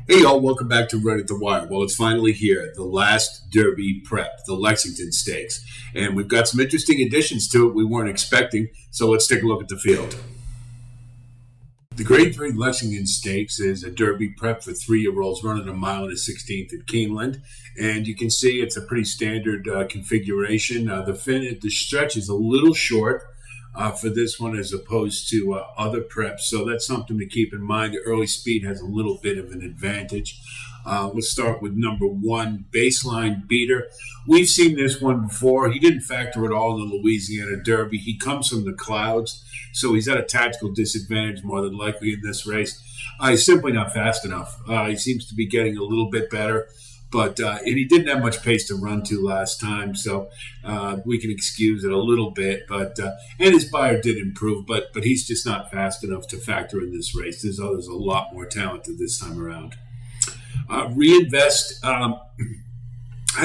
Hey y'all, welcome back to Run at the Wire. Well, it's finally here, the last Derby prep, the Lexington Stakes. And we've got some interesting additions to it we weren't expecting, so let's take a look at the field. The Grade 3 Lexington Stakes is a Derby prep for 3-year-olds running a mile and a 16th at Keeneland. And you can see it's a pretty standard configuration. The stretch is a little short for this one as opposed to other preps. So that's something to keep in mind. The early speed has a little bit of an advantage. Let's start with number 1, Baseline Beater. We've seen this one before. He didn't factor at all in the Louisiana Derby. He comes from the clouds, so he's at a tactical disadvantage more than likely in this race. He's simply not fast enough. He seems to be getting a little bit better. But and he didn't have much pace to run to last time, so we can excuse it a little bit. But and his buyer did improve, but he's just not fast enough to factor in this race. There's others a lot more talented this time around. Reinvest had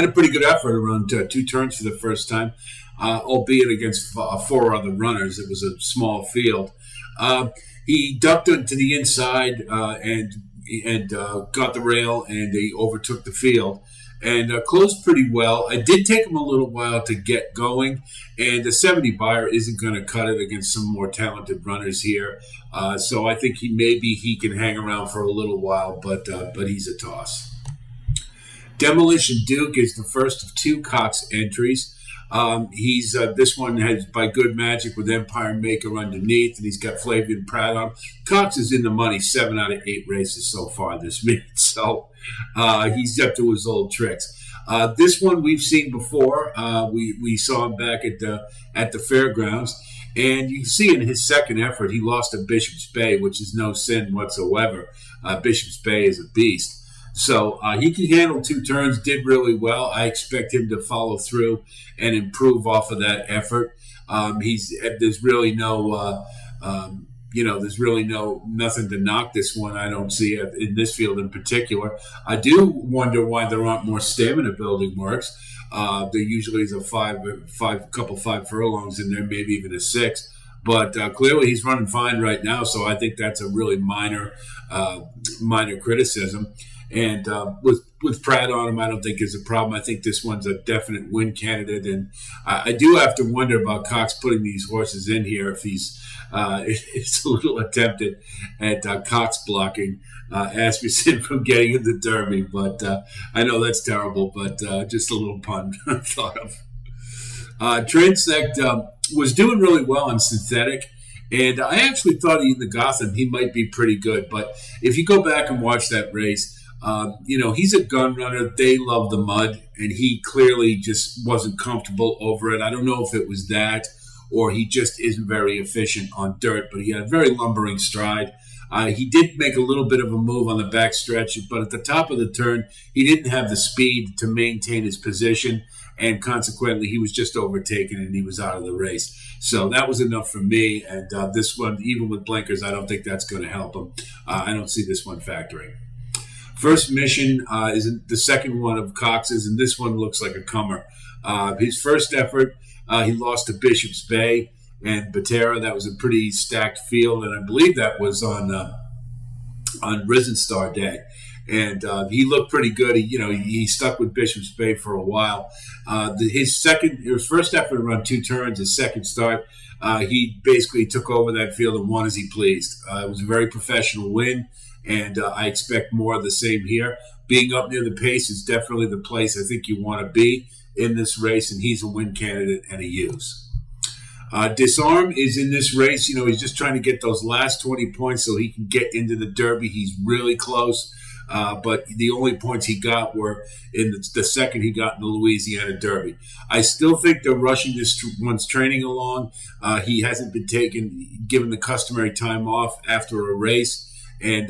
a pretty good effort around 2 turns for the first time, albeit against 4 other runners. It was a small field. He ducked into the inside and got the rail, and he overtook the field and closed pretty well. It did take him a little while to get going, and the 70 buyer isn't going to cut it against some more talented runners here. So I think he can hang around for a little while, but he's a toss. Demolition Duke is the first of 2 Cox entries. This one has By Good Magic with Empire Maker underneath, and he's got Flavian Pratt on. Cox is in the money 7 out of 8 races so far this meet, so he's up to his old tricks. This one we've seen before. We saw him back at the fairgrounds, and you see in his second effort he lost to Bishop's Bay, which is no sin whatsoever. Bishop's Bay is a beast. So he can handle 2 turns, did really well. I expect him to follow through and improve off of that effort. There's really nothing to knock this one. I don't see it in this field in particular. I do wonder why there aren't more stamina building works. There usually is a couple 5 furlongs in there, maybe even a 6. But clearly he's running fine right now, so I think that's a really minor criticism. And with Pratt on him, I don't think is a problem. I think this one's a definite win candidate. And I do have to wonder about Cox putting these horses in here if it's a little attempted at Cox blocking Asmussen from getting in the Derby. But I know that's terrible, but just a little pun thought of. Transect was doing really well on synthetic. And I actually thought in the Gotham he might be pretty good. But if you go back and watch that race, he's a gun runner. They love the mud, and he clearly just wasn't comfortable over it. I don't know if it was that or he just isn't very efficient on dirt, but he had a very lumbering stride. He did make a little bit of a move on the back stretch, but at the top of the turn, he didn't have the speed to maintain his position, and consequently, he was just overtaken and he was out of the race. So that was enough for me, and this one, even with blinkers, I don't think that's going to help him. I don't see this one factoring. First Mission is the second one of Cox's, and this one looks like a comer. His first effort, he lost to Bishop's Bay and Batera. That was a pretty stacked field, and I believe that was on Risen Star Day. And he looked pretty good. He stuck with Bishop's Bay for a while. His first effort around 2 turns, his second start, he basically took over that field and won as he pleased. It was a very professional win. And I expect more of the same here. Being up near the pace is definitely the place I think you want to be in this race, and he's a win candidate and a use. Disarm is in this race. He's just trying to get those last 20 points so he can get into the Derby. He's really close, but the only points he got were in the second he got in the Louisiana Derby. I still think they're rushing this one's training along. He hasn't been given the customary time off after a race. And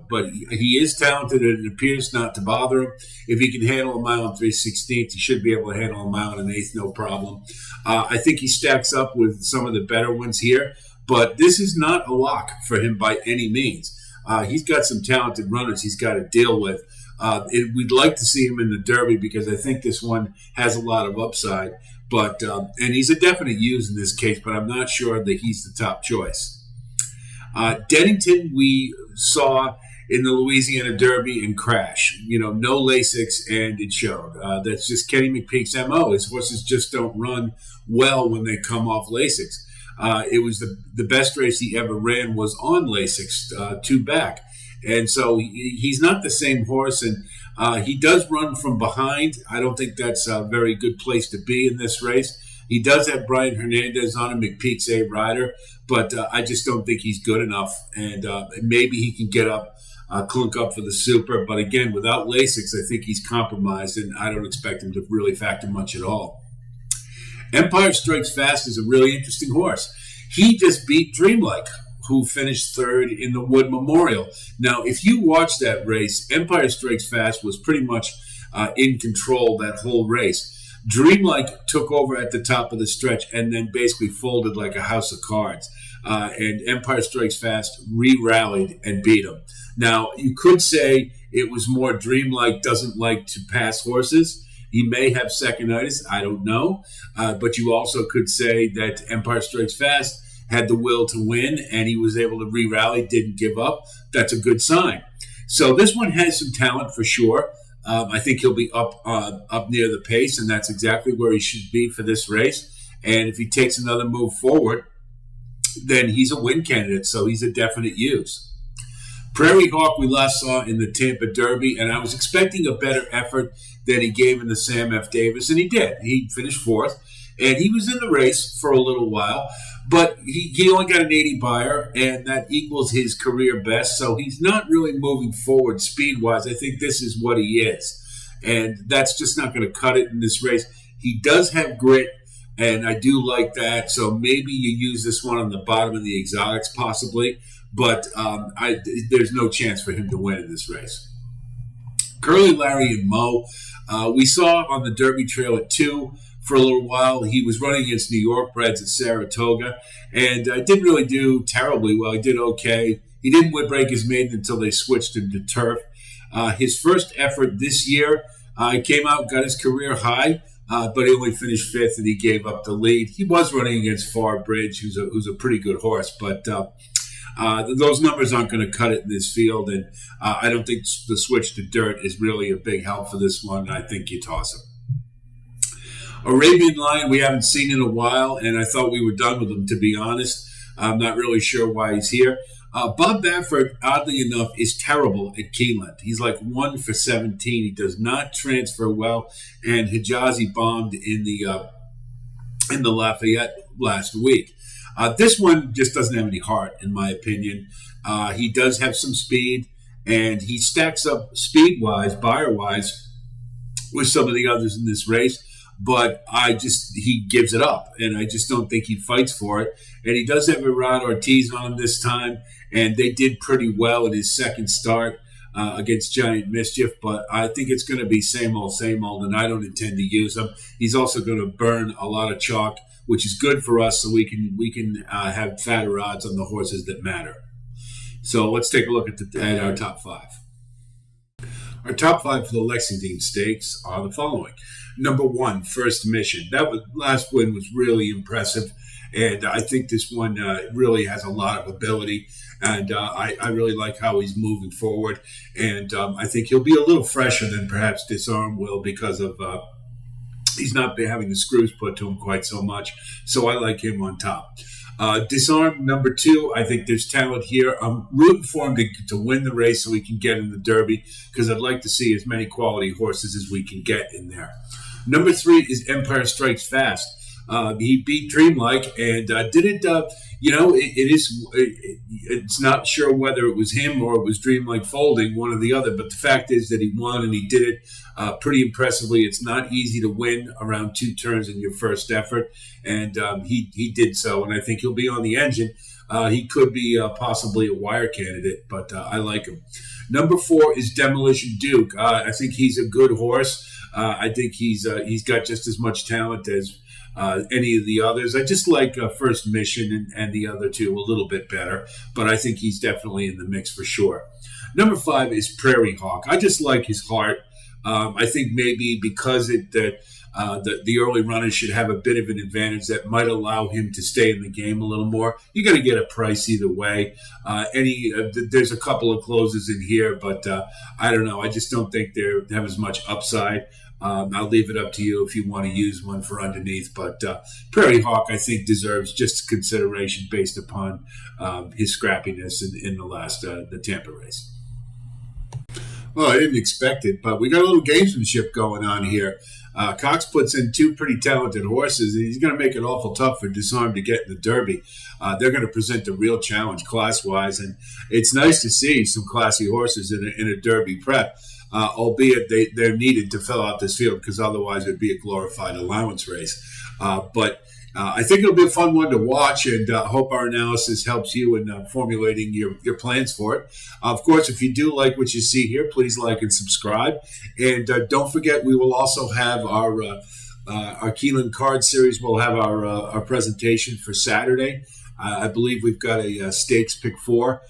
but he is talented, and it appears not to bother him. If he can handle a mile and 3/16, he should be able to handle a mile and an eighth, no problem. I think he stacks up with some of the better ones here, but this is not a lock for him by any means. He's got some talented runners he's got to deal with. We'd like to see him in the Derby because I think this one has a lot of upside. But and he's a definite use in this case, but I'm not sure that he's the top choice. Dennington, we saw in the Louisiana Derby and crash. No Lasix, and it showed. That's just Kenny McPeek's MO. His horses just don't run well when they come off Lasix. It was the best race he ever ran was on Lasix, 2 back. And so he's not the same horse, and he does run from behind. I don't think that's a very good place to be in this race. He does have Brian Hernandez on him, McPeek's A rider, but I just don't think he's good enough. And maybe he can get up, clunk up for the Super. But again, without Lasix, I think he's compromised, and I don't expect him to really factor much at all. Empire Strikes Fast is a really interesting horse. He just beat Dreamlike, who finished 3rd in the Wood Memorial. Now, if you watch that race, Empire Strikes Fast was pretty much in control that whole race. Dreamlike took over at the top of the stretch and then basically folded like a house of cards. And Empire Strikes Fast re-rallied and beat him. Now, you could say it was more Dreamlike doesn't like to pass horses. He may have second-itis, I don't know. But you also could say that Empire Strikes Fast had the will to win, and he was able to re-rally, didn't give up. That's a good sign. So this one has some talent for sure. I think he'll be up near the pace, and that's exactly where he should be for this race. And if he takes another move forward, then he's a win candidate, so he's a definite use. Prairie Hawk we last saw in the Tampa Derby, and I was expecting a better effort than he gave in the Sam F. Davis, and he did. He finished 4th, and he was in the race for a little while, but he only got an 80 buyer, and that equals his career best, so he's not really moving forward speed-wise. I think this is what he is, and that's just not going to cut it in this race. He does have grit, and I do like that, so maybe you use this one on the bottom of the exotics possibly, but there's no chance for him to win in this race. Curly, Larry, and Mo, we saw on the Derby Trail at 2 for a little while. He was running against New York breds at Saratoga, and didn't really do terribly well. He did okay. He didn't break his maiden until they switched him to turf. His first effort this year, he came out, got his career high, but he only finished 5th, and he gave up the lead. He was running against Far Bridge, who's a pretty good horse, but those numbers aren't going to cut it in this field, and I don't think the switch to dirt is really a big help for this one. I think you toss him. Arabian Lion we haven't seen in a while, and I thought we were done with him, to be honest. I'm not really sure why he's here. Bob Baffert, oddly enough, is terrible at Keeneland. He's like 1 for 17. He does not transfer well, and Hijazi bombed in the Lafayette last week. This one just doesn't have any heart, in my opinion. He does have some speed, and he stacks up speed-wise, buyer-wise, with some of the others in this race. But he gives it up, and I just don't think he fights for it. And he does have Rod Ortiz on him this time, and they did pretty well in his second start against Giant Mischief. But I think it's going to be same old, and I don't intend to use him. He's also going to burn a lot of chalk, which is good for us, so we can have fatter odds on the horses that matter. So let's take a look at our top 5. Our top 5 for the Lexington Stakes are the following. Number 1, First Mission. Last win was really impressive, and I think this one really has a lot of ability, and I really like how he's moving forward, and I think he'll be a little fresher than perhaps Disarm will because of he's not having the screws put to him quite so much, so I like him on top. Disarm, number 2, I think there's talent here. I'm rooting for him to win the race so we can get in the Derby, because I'd like to see as many quality horses as we can get in there. Number 3 is Empire Strikes Fast. He beat Dreamlike and did it, it's not sure whether it was him or it was Dreamlike folding, one or the other, but the fact is that he won and he did it pretty impressively. It's not easy to win around 2 turns in your first effort, and he did so, and I think he'll be on the engine. He could be possibly a wire candidate, but I like him. Number 4 is Demolition Duke. I think he's a good horse. I think he's got just as much talent as any of the others. I just like First Mission and the other 2 a little bit better, but I think he's definitely in the mix for sure. Number 5 is Prairie Hawk. I just like his heart. I think maybe because the early runners should have a bit of an advantage that might allow him to stay in the game a little more. You're going to get a price either way. There's a couple of closes in here, but I don't know. I just don't think they have as much upside. I'll leave it up to you if you want to use one for underneath. But Prairie Hawk, I think, deserves just consideration based upon his scrappiness in the last the Tampa race. Well, I didn't expect it, but we got a little gamesmanship going on here. Cox puts in two pretty talented horses, and he's going to make it awful tough for Disarm to get in the Derby. They're going to present a real challenge class-wise, and it's nice to see some classy horses in a Derby prep, albeit they're needed to fill out this field because otherwise it would be a glorified allowance race. But I think it'll be a fun one to watch, and hope our analysis helps you in formulating your plans for it. Of course, if you do like what you see here, please like and subscribe. And don't forget, we will also have our Keeneland Card Series. We'll have our presentation for Saturday. I believe we've got a Stakes Pick 4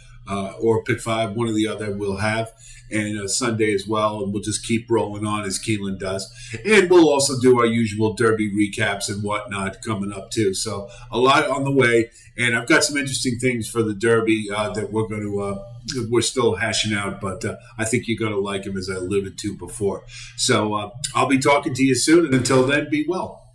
or Pick 5, one or the other we'll have. And Sunday as well, and we'll just keep rolling on as Keeneland does. And we'll also do our usual Derby recaps and whatnot coming up too. So a lot on the way, and I've got some interesting things for the Derby that we're still hashing out, but I think you're going to like them, as I alluded to before. So I'll be talking to you soon, and until then, be well.